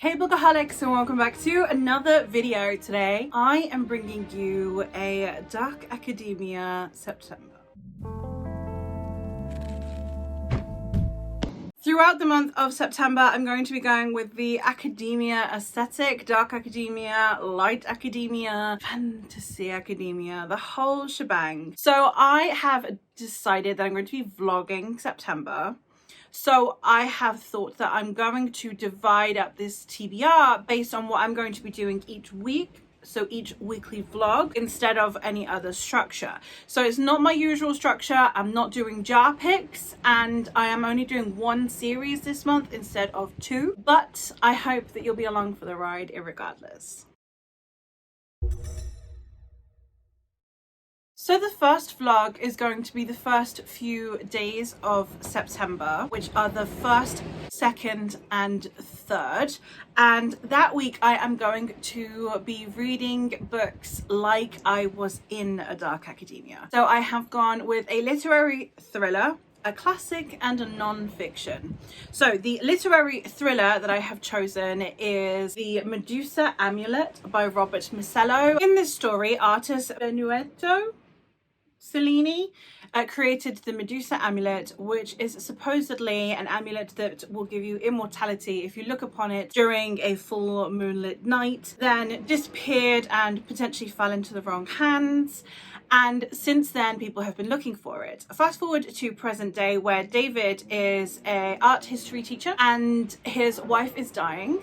Hey Bookaholics, and welcome back to another video. Today I am bringing you a Dark Academia September. Throughout the month of September, I'm going to be going with the academia aesthetic, dark academia, light academia, fantasy academia, the whole shebang. So I have decided that I'm going to be vlogging September. So I have thought that I'm going to divide up this TBR based on what I'm going to be doing each week. So each weekly vlog instead of any other structure. So it's not my usual structure. I'm not doing jar picks, and I am only doing one series this month instead of two. But I hope that you'll be along for the ride irregardless. So the first vlog is going to be the first few days of September, which are the 1st, 2nd and 3rd. And that week I am going to be reading books like I was in a dark academia. So I have gone with a literary thriller, a classic and a non-fiction. So the literary thriller that I have chosen is The Medusa Amulet by Robert Misello. In this story, artist Benedetto Cellini created the Medusa amulet, which is supposedly an amulet that will give you immortality if you look upon it during a full moonlit night, then disappeared and potentially fell into the wrong hands. And since then, people have been looking for it. Fast forward to present day, where David is an art history teacher and his wife is dying.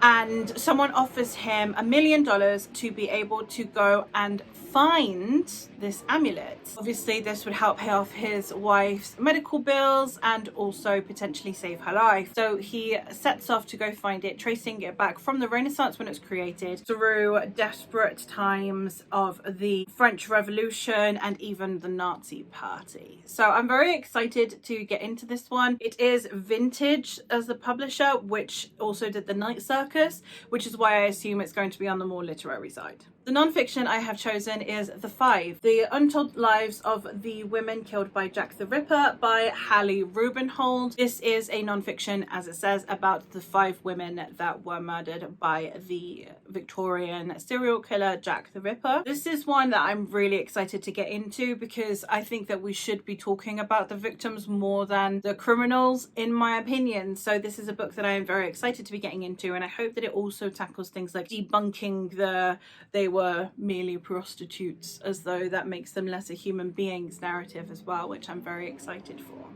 And someone offers him $1 million to be able to go and find this amulet. Obviously, this would help pay off his wife's medical bills and also potentially save her life. So he sets off to go find it, tracing it back from the Renaissance when it was created through desperate times of the French Revolution and even the Nazi Party. So I'm very excited to get into this one. It is Vintage as the publisher, which also did the Night Circus, which is why I assume it's going to be on the more literary side. The non-fiction I have chosen is The Five, The Untold Lives of the Women Killed by Jack the Ripper by Hallie Rubenhold. This is a non-fiction, as it says, about the 5 women that were murdered by the Victorian serial killer Jack the Ripper. This is one that I'm really excited to get into because I think that we should be talking about the victims more than the criminals, in my opinion. So this is a book that I am very excited to be getting into, and I hope that it also tackles things like debunking they were merely prostitutes, as though that makes them lesser human beings narrative as well, which I'm very excited for.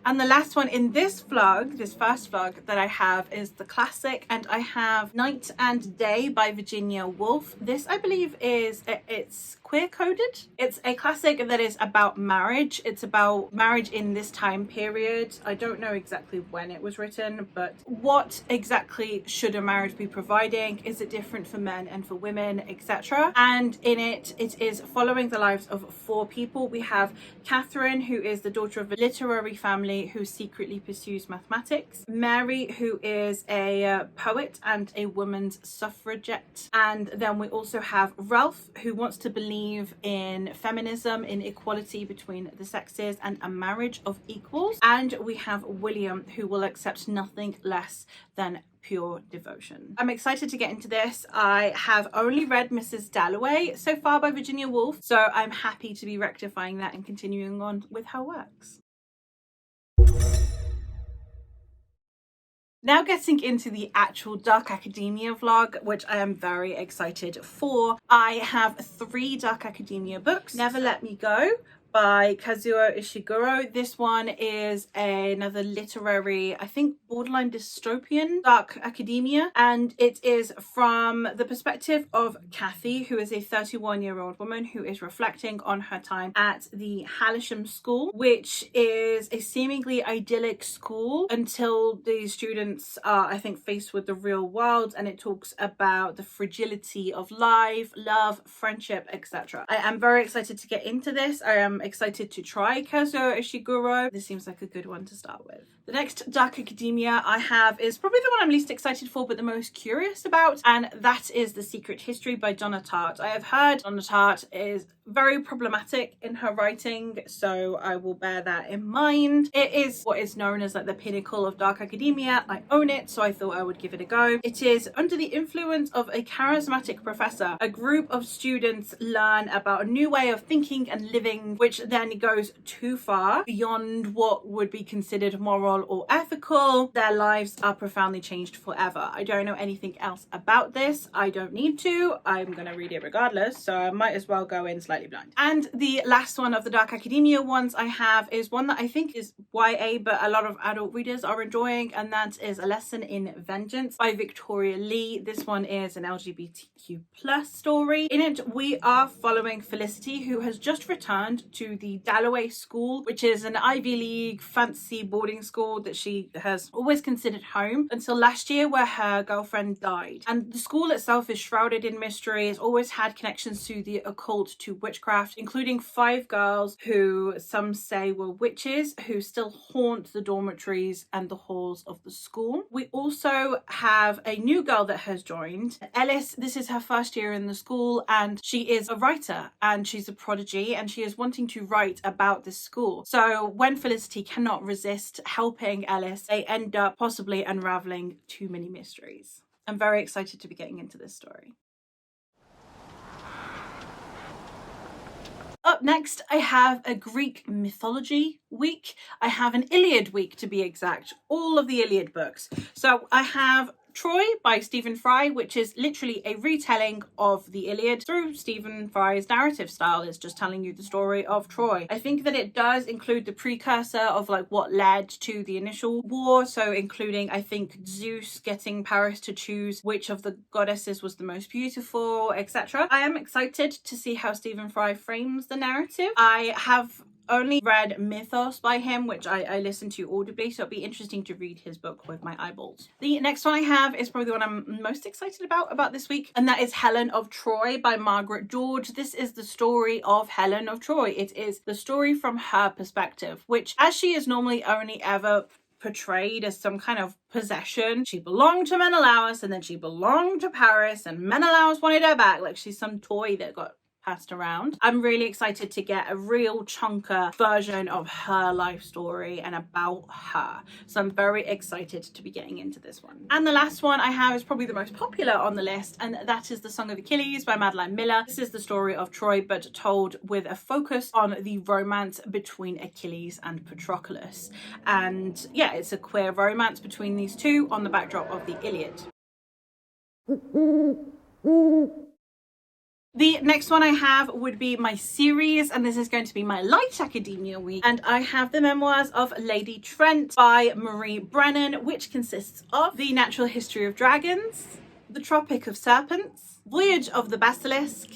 And the last one in this vlog, this first vlog that I have, is the classic, and I have Night and Day by Virginia Woolf. This, I believe, it's queer coded. It's a classic that is about marriage. It's about marriage in this time period. I don't know exactly when it was written, but what exactly should a marriage be providing? Is it different for men and for women, etc.? And in it is following the lives of 4 people. We have Catherine, who is the daughter of a literary family who secretly pursues mathematics, Mary, who is a poet and a woman's suffragette, and then we also have Ralph, who wants to believe in feminism, in equality between the sexes and a marriage of equals, and we have William, who will accept nothing less than pure devotion. I'm excited to get into this. I have only read Mrs. Dalloway so far by Virginia Woolf, so I'm happy to be rectifying that and continuing on with her works. Now getting into the actual Dark Academia vlog, which I am very excited for. I have 3 Dark Academia books. Never Let Me Go by Kazuo Ishiguro. This one is another literary, I think borderline dystopian dark academia, and it is from the perspective of Kathy, who is a 31-year-old woman who is reflecting on her time at the Halisham School, which is a seemingly idyllic school until the students are, I think, faced with the real world, and it talks about the fragility of life, love, friendship, etc. I am very excited to get into this. I am excited to try Kazuo Ishiguro. This seems like a good one to start with. The next Dark Academia I have is probably the one I'm least excited for but the most curious about, and that is The Secret History by Donna Tartt. I have heard Donna Tartt is very problematic in her writing, so I will bear that in mind. It is what is known as like the pinnacle of dark academia. I own it, so I thought I would give it a go. It is under the influence of a charismatic professor. A group of students learn about a new way of thinking and living, which then goes too far beyond what would be considered moral or ethical. Their lives are profoundly changed forever. I don't know anything else about this. I don't need to. I'm gonna read it regardless, so I might as well go in slightly blind. And the last one of the dark academia ones I have is one that I think is YA, but a lot of adult readers are enjoying, and that is A Lesson in Vengeance by Victoria Lee. This one is an LGBTQ plus story. In it, we are following Felicity, who has just returned to the Dalloway School, which is an Ivy League fancy boarding school that she has always considered home until last year, where her girlfriend died. And the school itself is shrouded in mystery. It's always had connections to the occult, to witchcraft, including 5 girls who some say were witches who still haunt the dormitories and the halls of the school. We also have a new girl that has joined, Ellis. This is her first year in the school, and she is a writer and she's a prodigy, and she is wanting to write about this school. So when Felicity cannot resist helping Ellis, they end up possibly unraveling too many mysteries. I'm very excited to be getting into this story. Up next, I have a Greek mythology week. I have an Iliad week, to be exact, all of the Iliad books. So I have Troy by Stephen Fry, which is literally a retelling of the Iliad through Stephen Fry's narrative style. It's just telling you the story of Troy. I think that it does include the precursor of like what led to the initial war, so including I think Zeus getting Paris to choose which of the goddesses was the most beautiful, etc. I am excited to see how Stephen Fry frames the narrative. I have only read Mythos by him, which I listened to audibly, so it'll be interesting to read his book with my eyeballs. The next one I have is probably the one I'm most excited about this week, and that is Helen of Troy by Margaret George. This is the story of Helen of Troy. It is the story from her perspective, which, as she is normally only ever portrayed as some kind of possession. She belonged to Menelaus, and then she belonged to Paris, and Menelaus wanted her back, like she's some toy that got passed around. I'm really excited to get a real chunker version of her life story and about her. So I'm very excited to be getting into this one. And the last one I have is probably the most popular on the list, and that is The Song of Achilles by Madeline Miller. This is the story of Troy, but told with a focus on the romance between Achilles and Patroclus. And yeah, it's a queer romance between these two on the backdrop of the Iliad. The next one I have would be my series, and this is going to be my light academia week, and I have the memoirs of Lady Trent by Marie Brennan, which consists of The Natural History of Dragons, The Tropic of Serpents, Voyage of the Basilisk,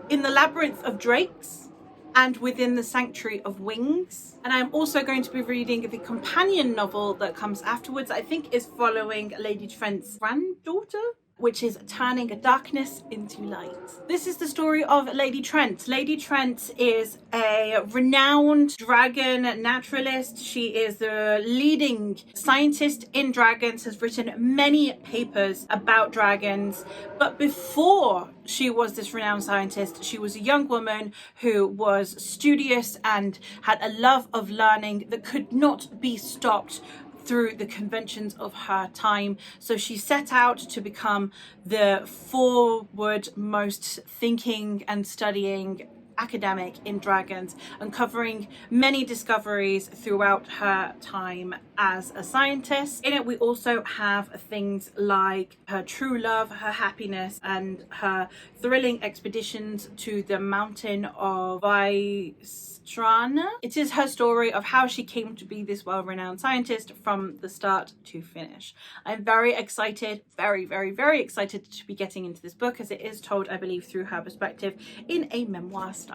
In the Labyrinth of Drakes, and Within the Sanctuary of Wings. And I'm also going to be reading the companion novel that comes afterwards, I think is following Lady Trent's granddaughter, which is Turning Darkness into Light. This is the story of Lady Trent. Lady Trent is a renowned dragon naturalist. She is the leading scientist in dragons, has written many papers about dragons. But before she was this renowned scientist, she was a young woman who was studious and had a love of learning that could not be stopped through the conventions of her time. So she set out to become the forward-most thinking and studying academic in dragons, uncovering many discoveries throughout her time as a scientist. In it, we also have things like her true love, her happiness, and her thrilling expeditions to the mountain of Vistrana. It is her story of how she came to be this well-renowned scientist from the start to finish. I'm very excited, very, very, very excited to be getting into this book, as it is told, I believe, through her perspective in a memoir style.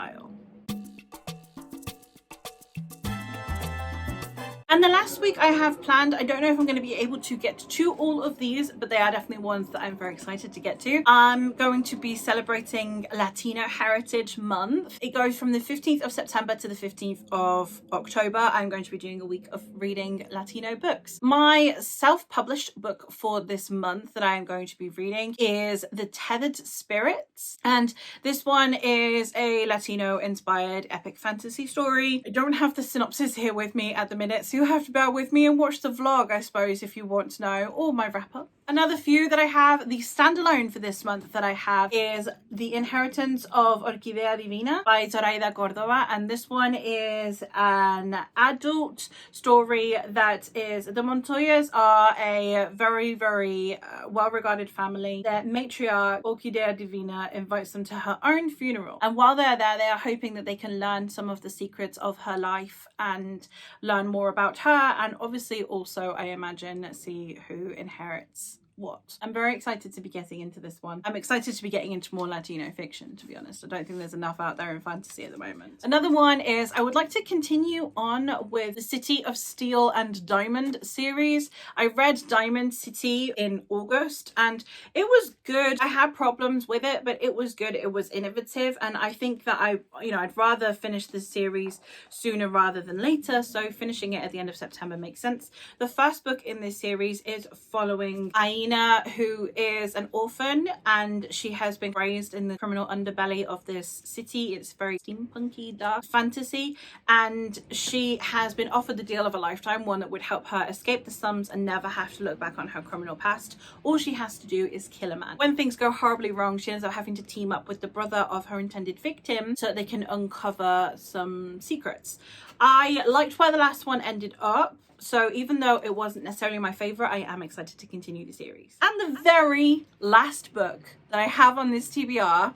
And the last week I have planned, I don't know if I'm going to be able to get to all of these, but they are definitely ones that I'm very excited to get to. I'm going to be celebrating Latino Heritage Month. It goes from the 15th of September to the 15th of October. I'm going to be doing a week of reading Latino books. My self-published book for this month that I am going to be reading is The Tethered Spirits, and this one is a Latino inspired epic fantasy story. I don't have the synopsis here with me at the minute, so you'll have to bear with me and watch the vlog, I suppose, if you want to know, or my wrap up. Another few that I have, the standalone for this month that I have is The Inheritance of Orquídea Divina by Zoraida Cordova, and this one is an adult story that is, the Montoyas are a very well-regarded family. Their matriarch, Orquídea Divina, invites them to her own funeral, and while they're there, they are hoping that they can learn some of the secrets of her life and learn more about her, and obviously also, I imagine, see who inherits what. I'm very excited to be getting into this one. I'm excited to be getting into more Latino fiction, to be honest. I don't think there's enough out there in fantasy at the moment. Another one is I would like to continue on with the City of Steel and Diamond series. I read Diamond City in August and it was good. I had problems with it, but it was good. It was innovative, and I think that I'd rather finish this series sooner rather than later, so finishing it at the end of September makes sense. The first book in this series is following Aina, who is an orphan, and she has been raised in the criminal underbelly of this city. It's very steampunky, dark fantasy, and she has been offered the deal of a lifetime, one that would help her escape the slums and never have to look back on her criminal past. All she has to do is kill a man. When things go horribly wrong, she ends up having to team up with the brother of her intended victim so that they can uncover some secrets. I liked where the last one ended up, so even though it wasn't necessarily my favorite, I am excited to continue the series. And the very last book that I have on this TBR,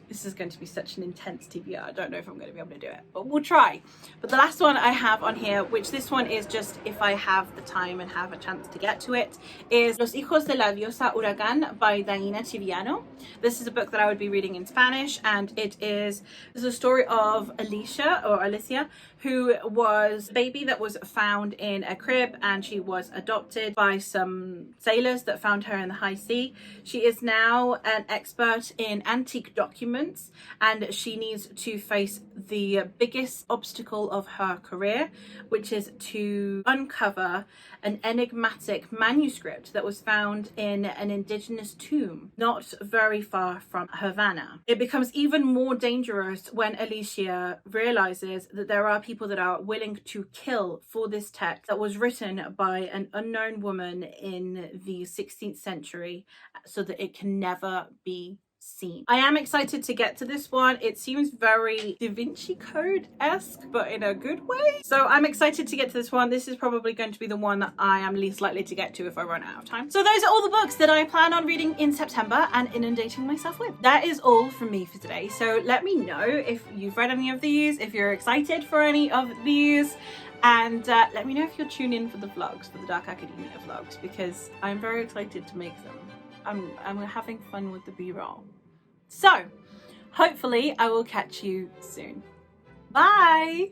this is going to be such an intense TBR, I don't know if I'm going to be able to do it, but we'll try. But the last one I have on here, which this one is just if I have the time and have a chance to get to it, is Los Hijos de la Diosa Huracán by Diana Chiviano. This is a book that I would be reading in Spanish, and it's a story of Alicia, who was a baby that was found in a crib, and she was adopted by some sailors that found her in the high sea. She is now an expert in antique documents, and she needs to face the biggest obstacle of her career, which is to uncover an enigmatic manuscript that was found in an indigenous tomb not very far from Havana. It becomes even more dangerous when Alicia realizes that there are people that are willing to kill for this text that was written by an unknown woman in the 16th century so that it can never be seen. I am excited to get to this one. It seems very Da Vinci Code-esque, but in a good way. So I'm excited to get to this one. This is probably going to be the one that I am least likely to get to if I run out of time. So those are all the books that I plan on reading in September and inundating myself with. That is all from me for today. So let me know if you've read any of these, if you're excited for any of these, and let me know if you'll tune in for the vlogs, for the Dark Academia vlogs, because I'm very excited to make them. I'm having fun with the B-roll. So, hopefully I will catch you soon. Bye!